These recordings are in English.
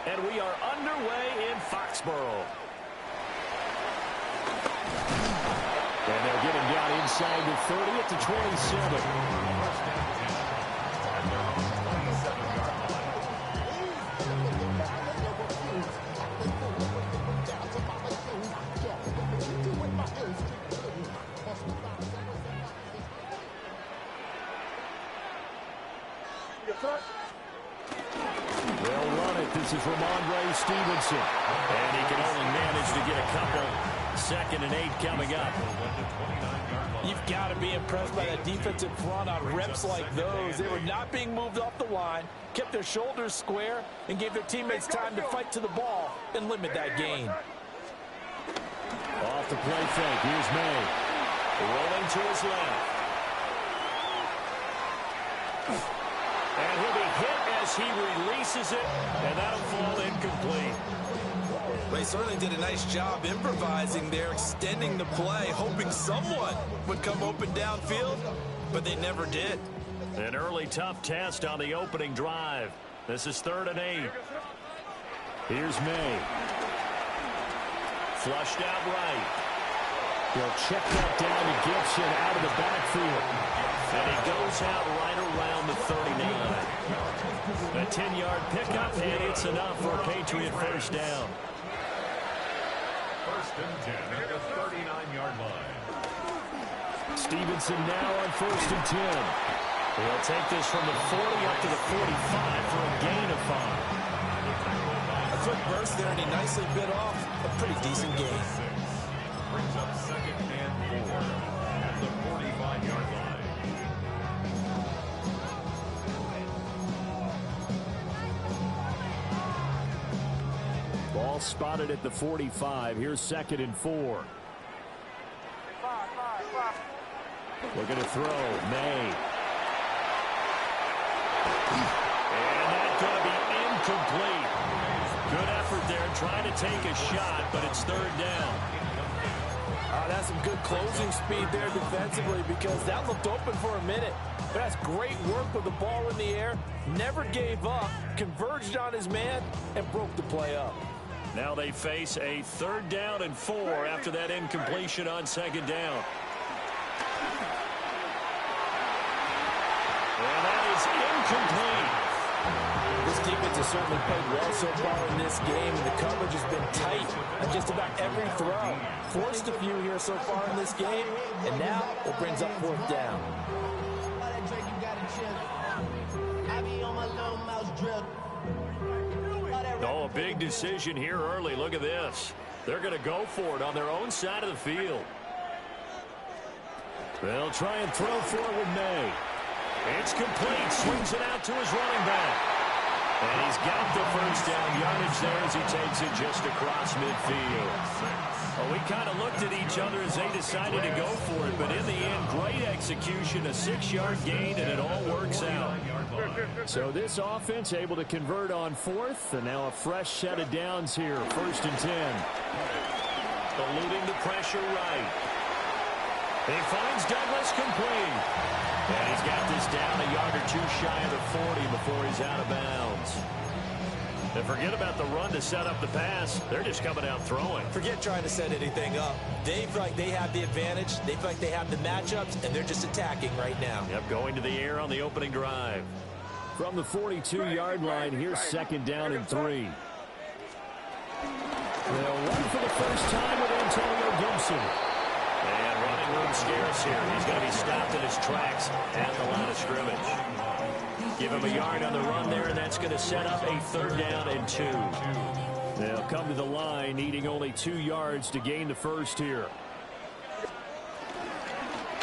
And we are underway in Foxborough. And they'll get him down inside the 30 at the 27. They'll run it. This is from Andre Stevenson. And he can only manage to get a couple. 2nd and 8 coming up. You've got to be impressed by that defensive front on reps like those. They were not being moved off the line, kept their shoulders square, and gave their teammates time to fight to the ball and limit that gain. Off the play fake. Here's May. Rolling to his left. And he'll be hit as he releases it, and that'll fall incomplete. They certainly did a nice job improvising there, extending the play, hoping someone would come open downfield, but they never did. An early tough test on the opening drive. This is 3rd and 8. Here's May. Flushed out right. He'll check that down to Gibson out of the backfield. And he goes out right around the 39. A 10-yard pickup, and it's enough for a Patriot first down. 1st and 10 at the 39-yard line. Stevenson now on 1st and 10. He'll take this from the 40 up to the 45 for a gain of 5. A quick burst there, and he nicely bit off a pretty decent gain. Brings up 2nd and 4 at the 45-yard line. Ball spotted at the 45. Here's 2nd and 4. Looking to throw. May. And that's going to be incomplete. Good effort there trying to take a shot, but it's 3rd down. That's some good closing speed there defensively, because that looked open for a minute. But that's great work with the ball in the air. Never gave up, converged on his man, and broke the play up. Now they face a 3rd down and 4 after that incompletion on 2nd down. And that is incomplete. This defense has certainly played well so far in this game, and the coverage has been tight on just about every throw. Forced a few here so far in this game, and now it brings up 4th down. Oh, a big decision here early. Look at this. They're going to go for it on their own side of the field. They'll try and throw for it with May. It's complete. Swings it out to his running back. And he's got the first down yardage there as he takes it just across midfield. Well, we kind of looked at each other as they decided to go for it, but in the end, great execution, a 6-yard gain, and it all works out. So this offense able to convert on 4th, and now a fresh set of downs here, 1st and 10. Eluding the pressure right. He finds Douglas complete. And he's got this down a yard or 2 shy of the 40 before he's out of bounds. And forget about the run to set up the pass. They're just coming out throwing. Forget trying to set anything up. They feel like they have the advantage. They feel like they have the matchups, and they're just attacking right now. Yep, going to the air on the opening drive. From the 42-yard line, here's 2nd down and 3. They'll run for the first time with Antonio Gibson. And running room scarce here. He's going to be stopped in his tracks at the line of scrimmage. Give him a yard on the run there, and that's going to set up a 3rd down and 2. They'll come to the line, needing only 2 yards to gain the first here.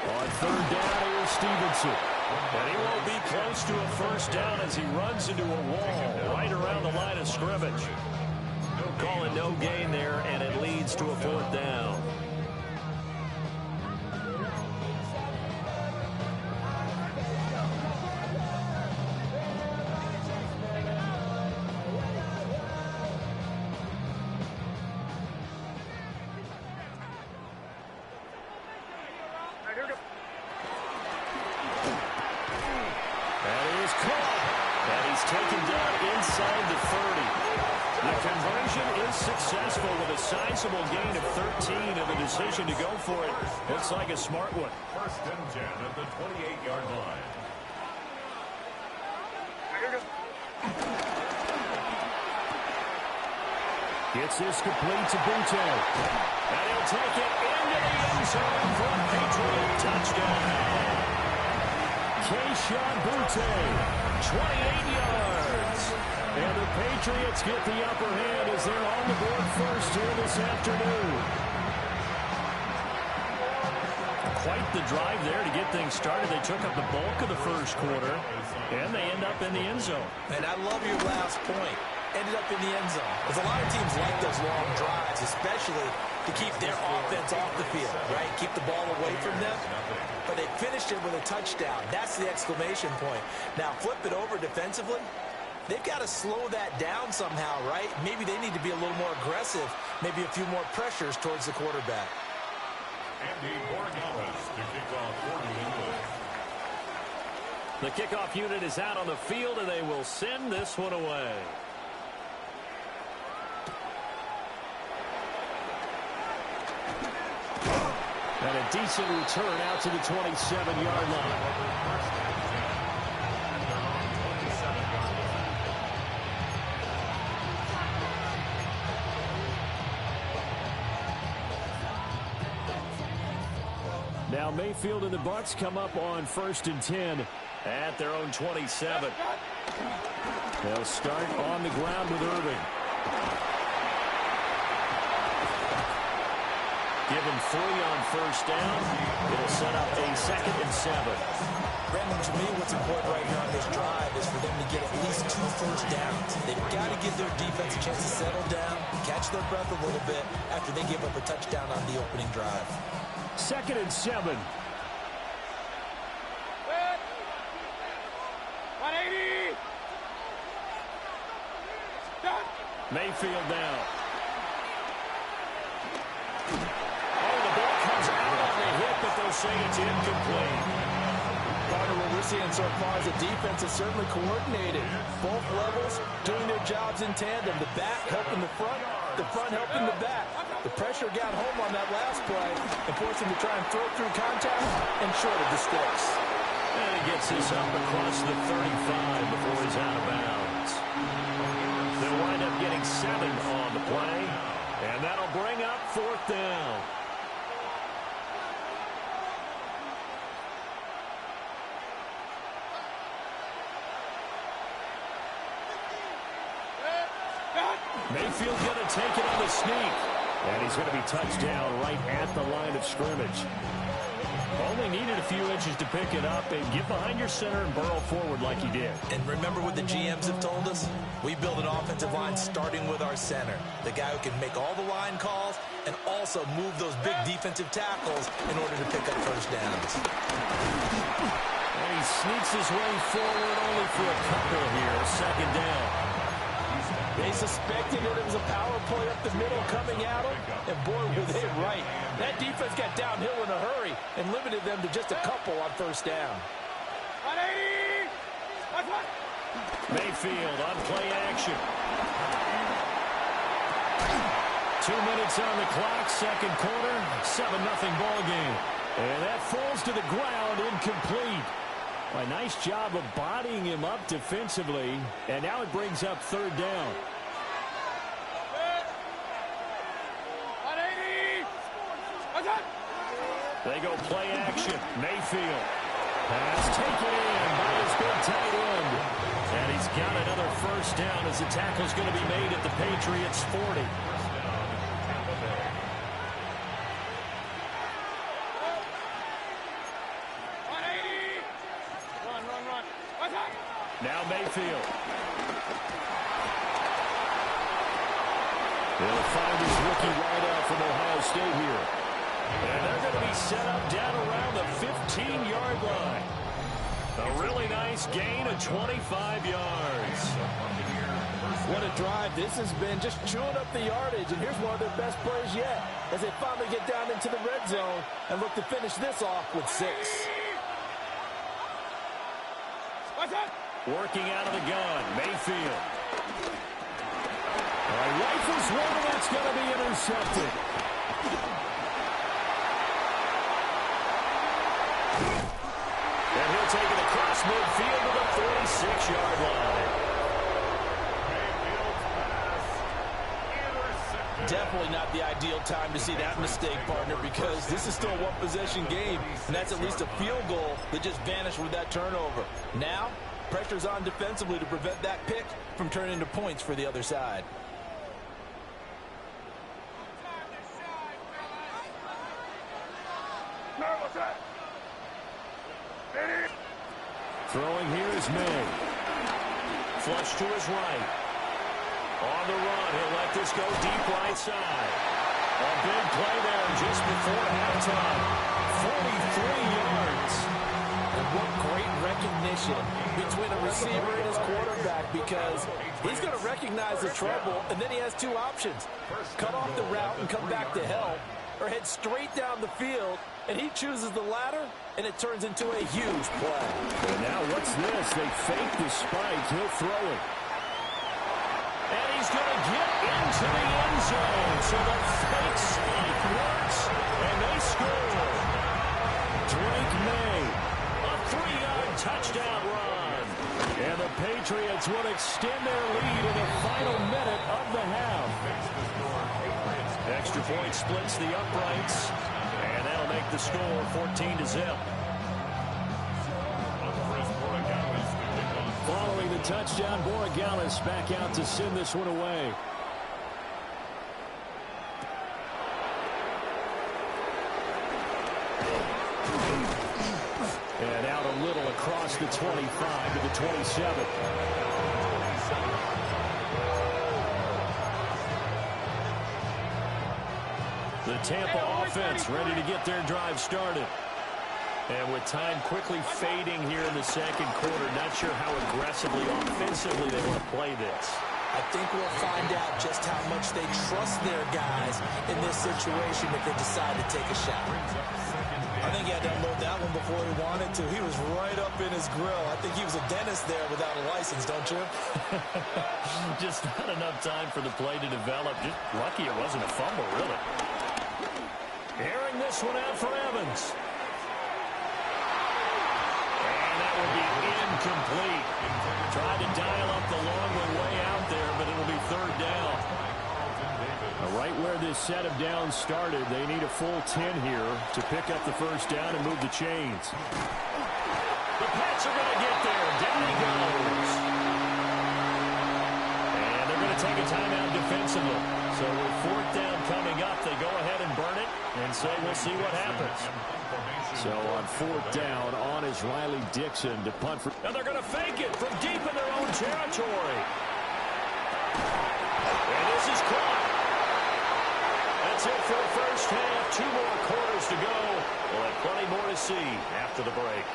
On 3rd down, here's Stevenson. And he won't be close to a first down as he runs into a wall right around the line of scrimmage. Calling no gain there, and it leads to a 4th down. Taken down inside the 30. successful with a sizable gain of 13, and the decision to go for it looks like a smart one. First and 10 at the 28-yard line. Gets this complete to Butte. And he'll take it into the end zone for a Patriot touchdown. Keyshawn Butte, 28 yards. And the Patriots get the upper hand as they're on the board first here this afternoon. Quite the drive there to get things started. They took up the bulk of the first quarter, and they end up in the end zone. And I love your last point. Ended up in the end zone. Because a lot of teams like those long drives, especially to keep their offense off the field, right? Keep the ball away from them. But they finished it with a touchdown. That's the exclamation point. Now, flip it over defensively. They've got to slow that down somehow, right? Maybe they need to be a little more aggressive. Maybe a few more pressures towards the quarterback. Andy Borregales to kick off for New England. The kickoff unit is out on the field, and they will send this one away. And a decent return out to the 27-yard line. Now Mayfield and the Bucs come up on 1st and 10 at their own 27. They'll start on the ground with Irving. Give him 3 on first down. It'll set up a 2nd and 7. Brandon, to me, what's important right here on this drive is for them to get at least 2 first downs. They've got to give their defense a chance to settle down, catch their breath a little bit after they give up a touchdown on the opening drive. 2nd and 7. 180. Done. Mayfield now. Oh, the ball comes out on the hit, but they'll say it's incomplete. Partner, what we're seeing so far is the defense is certainly coordinated. Both levels doing their jobs in tandem. The back helping the front helping the back. The pressure got home on that last play and forced him to try and throw through contact and short of the sticks. And he gets this up across the 35 before he's out of bounds. They'll wind up getting 7 on the play, and that'll bring up 4th down. Mayfield's going to take it on the sneak. And he's going to be touched down right at the line of scrimmage. Only needed a few inches to pick it up and get behind your center and burrow forward like he did. And remember what the GMs have told us? We build an offensive line starting with our center. The guy who can make all the line calls and also move those big defensive tackles in order to pick up first downs. And he sneaks his way forward only for a couple here. 2nd down. They suspected that it was a power play up the middle coming at them, and boy, were they right. That defense got downhill in a hurry and limited them to just a couple on first down. 180. Mayfield on play action. 2 minutes on the clock, 2nd quarter, 7-0 ball game. And that falls to the ground, incomplete. A nice job of bodying him up defensively, and now it brings up 3rd down. 180. They go play action. Mayfield. Pass taken in by his big tight end. And he's got another first down as the tackle's going to be made at the Patriots' 40. Now Mayfield. He'll find his rookie wideout from Ohio State here. And they're going to be set up down around the 15-yard line. A really nice gain of 25 yards. What a drive this has been, just chewing up the yardage. And here's one of their best plays yet as they finally get down into the red zone and look to finish this off with 6. Working out of the gun, Mayfield. All right, rifles one, and that's going to be intercepted. And he'll take it across midfield to the 46-yard line. Definitely not the ideal time to see that mistake, partner, because this is still a one-possession game, and that's at least a field goal that just vanished with that turnover. Now, pressure's on defensively to prevent that pick from turning into points for the other side. Throwing here is May. Flush to his right. On the run, he'll let this go deep right side. A big play there just before halftime. 43 yards. And what great recognition between a receiver and his quarterback, because he's going to recognize the trouble, and then he has two options. Cut off the route and come back to help, or head straight down the field, and he chooses the latter, and it turns into a huge play. And now what's this? They fake the spike. He'll throw it. And he's going to get into the end zone. So the fake spike works, and they score. Drake May, a 3-yard touchdown run. And the Patriots will extend their lead in the final minute of the half. Extra point splits the uprights, and that'll make the score 14-0. Following the touchdown, Borregales back out to send this one away. And out a little across the 25 to the 27. The Tampa offense ready to get their drive started. And with time quickly fading here in the second quarter, not sure how aggressively, offensively they want to play this. I think we'll find out just how much they trust their guys in this situation if they decide to take a shot. I think he had to unload that one before he wanted to. He was right up in his grill. I think he was a dentist there without a license, don't you? Just not enough time for the play to develop. Just lucky it wasn't a fumble, really. Airing this one out for Evans. Incomplete. Tried to dial up the long one way out there, but it'll be third down. Right where this set of downs started, they need a full 10 here to pick up the first down and move the chains. The Pats are going to get there. Down he goes. And they're going to take a timeout defensively. So with fourth down coming up, they go ahead and burn it and say we'll see what happens. So on fourth down, on is Riley Dixon to punt for. And they're going to fake it from deep in their own territory. And this is caught. That's it for the first half. 2 more quarters to go. We'll have plenty more to see after the break.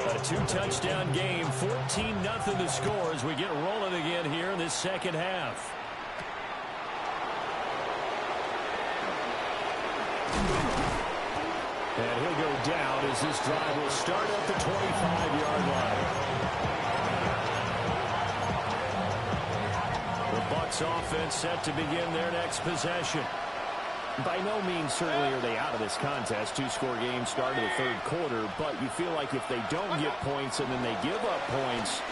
A 2-touchdown game, 14-0 the score as we get rolling again here in this second half. And he'll go down as this drive will start at the 25-yard line. The Bucs offense set to begin their next possession. By no means certainly are they out of this contest. 2-score game start of the third quarter, but you feel like if they don't get points and then they give up points,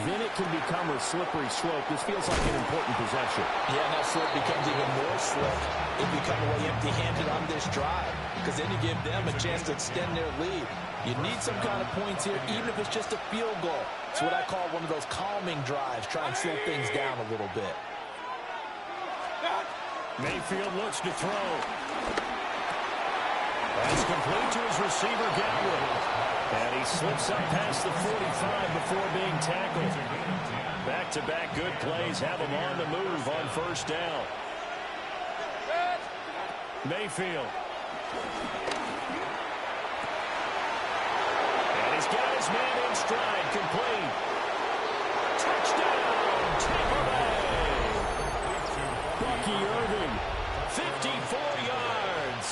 then it can become a slippery slope. This feels like an important possession. Yeah, and that slope becomes even more slick if you come away empty-handed on this drive, because then you give them a chance to extend their lead. You need some kind of points here, even if it's just a field goal. It's what I call one of those calming drives. Try and slow things down a little bit. Mayfield looks to throw. That's complete to his receiver, Gallup. And he slips up past the 45 before being tackled. Back-to-back good plays have him on the move on first down. Mayfield. And he's got his man in stride, complete. Touchdown, Tampa Bay. Bucky Irving, 54 yards.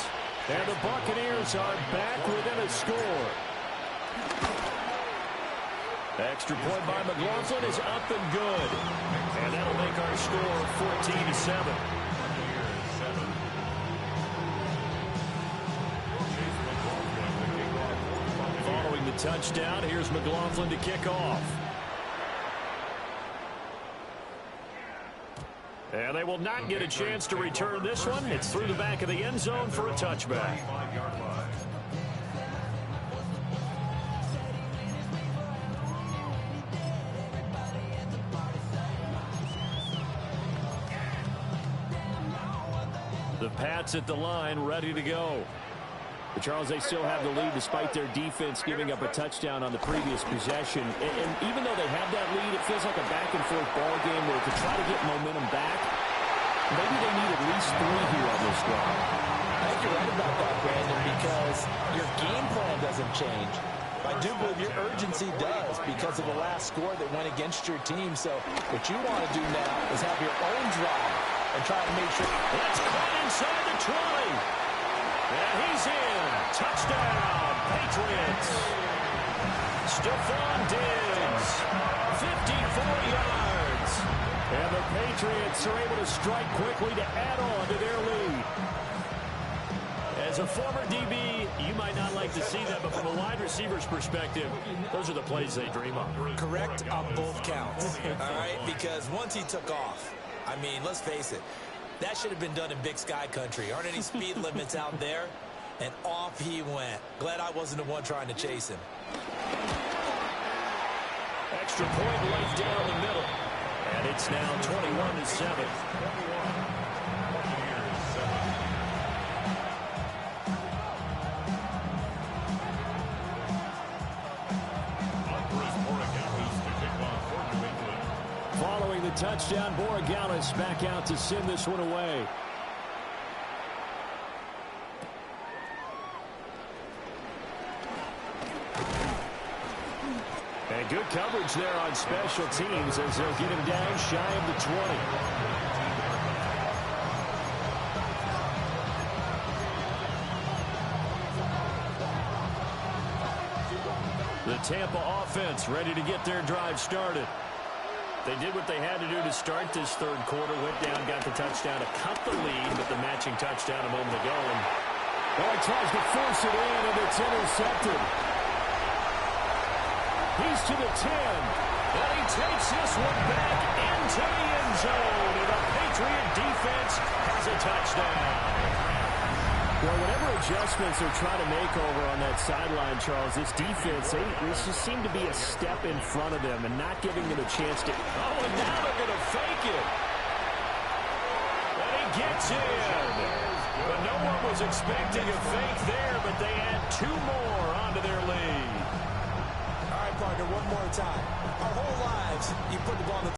And the Buccaneers are back within a score. Extra point by McLaughlin is up and good. And that'll make our score 14-7. Following the touchdown, here's McLaughlin to kick off. And they will not get a chance to return this one. It's through the back of the end zone for a touchback. The Pats at the line, ready to go. But Charles, they still have the lead despite their defense giving up a touchdown on the previous possession. And even though they have that lead, it feels like a back-and-forth ball game where to try to get momentum back, maybe they need at least 3 here on this drive. I think you're right about that, Brandon, because your game plan doesn't change. I do believe your urgency does because of the last score that went against your team. So what you want to do now is have your own drive and try to make sure. That's caught inside the 20. And he's in. Touchdown, Patriots. Stephon Diggs, 54 yards. And the Patriots are able to strike quickly to add on to their lead. As a former DB, you might not like to see that, but from a wide receiver's perspective, those are the plays they dream of. Correct on both counts, all right? Because once he took off, I mean, let's face it, that should have been done in Big Sky country. Aren't any speed limits out there? And off he went. Glad I wasn't the one trying to chase him. Extra point left down the middle. And it's now 21-7. Following the touchdown, Borregales back out to send this one away. And good coverage there on special teams as they'll get him down shy of the 20. The Tampa offense ready to get their drive started. They did what they had to do to start this third quarter. Went down, got the touchdown to cut the lead, but the matching touchdown a moment ago. And he tries to force it in, and it's intercepted. He's to the 10. And he takes this one back into the end zone. And the Patriot defense has a touchdown. Well, whatever adjustments they're trying to make over on that sideline, Charles, this defense, they just seem to be a step in front of them and not giving them a chance to. Oh, and now they're going to fake it. And he gets in. But no one was expecting a fake there, but they add 2 more onto their lead. All right, partner, one more time. Our whole lives, you put the ball in the